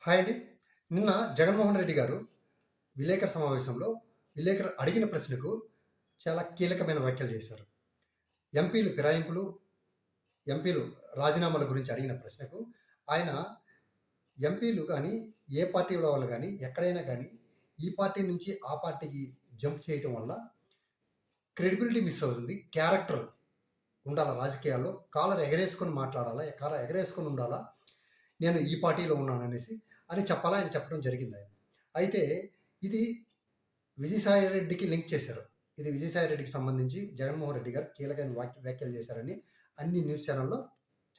Hi అండి. నిన్న జగన్మోహన్ రెడ్డి గారు విలేకరుల సమావేశంలో విలేకరులు అడిగిన ప్రశ్నకు చాలా కీలకమైన వ్యాఖ్యలు చేశారు. ఎంపీలు ఫిరాయింపులు, ఎంపీలు రాజీనామాల గురించి అడిగిన ప్రశ్నకు ఆయన ఎంపీలు కానీ, ఏ పార్టీ వాళ్ళు కానీ, ఎక్కడైనా కానీ ఈ పార్టీ నుంచి ఆ పార్టీకి జంప్ చేయటం వల్ల క్రెడిబిలిటీ మిస్ అవుతుంది. క్యారెక్టర్ ఉండాలా రాజకీయాల్లో, కాలర్ ఎగరేసుకొని మాట్లాడాలా, కాలర్ ఎగరేసుకొని ఉండాలా, నేను ఈ పార్టీలో ఉన్నాననేసి అని చెప్పాలా ఆయన చెప్పడం జరిగింది. అయితే ఇది విజయసాయి రెడ్డికి లింక్ చేశారు. ఇది విజయసాయి రెడ్డికి సంబంధించి జగన్మోహన్ రెడ్డి గారు కీలకమైన వ్యాఖ్యలు చేశారని అన్ని న్యూస్ ఛానల్లో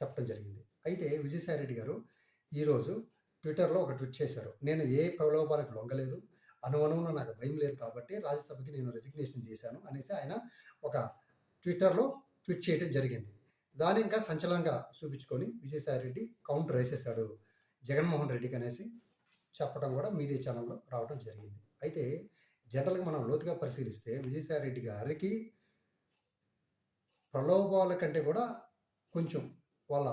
చెప్పడం జరిగింది. అయితే విజయసాయి రెడ్డి గారు ఈరోజు ట్విట్టర్లో ఒక ట్వీట్ చేశారు. నేను ఏ ప్రలోభాలకు లొంగలేదు, అనువనువున నాకు భయం లేదు కాబట్టి రాజ్యసభకి నేను రెసిగ్నేషన్ చేశాను అనేసి ఆయన ఒక ట్విట్టర్లో ట్వీట్ చేయడం జరిగింది. దాన్ని ఇంకా సంచలనంగా చూపించుకొని విజయసాయి రెడ్డి కౌంటర్ వేసేశాడు జగన్మోహన్ రెడ్డికి అనేసి చెప్పడం కూడా మీడియా ఛానల్లో రావడం జరిగింది. అయితే జనరల్గా మనం లోతుగా పరిశీలిస్తే విజయసాయి రెడ్డి గారికి ప్రలోభాల కంటే కూడా కొంచెం వాళ్ళ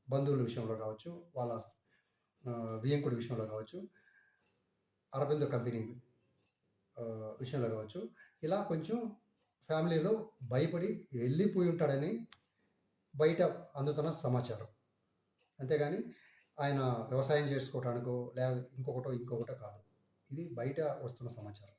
బంధువుల విషయంలో కావచ్చు, వాళ్ళ వియంకుడి విషయంలో కావచ్చు, అరబిందో కంపెనీ విషయంలో కావచ్చు, ఇలా కొంచెం ఫ్యామిలీలో భయపడి వెళ్ళిపోయి ఉంటాడని బయట అందుతున్న సమాచారం. అంతేగాని ఆయన వ్యవసాయం చేసుకోవటానికో లేదా ఇంకొకటో కాదు. ఇది బయట వస్తున్న సమాచారం.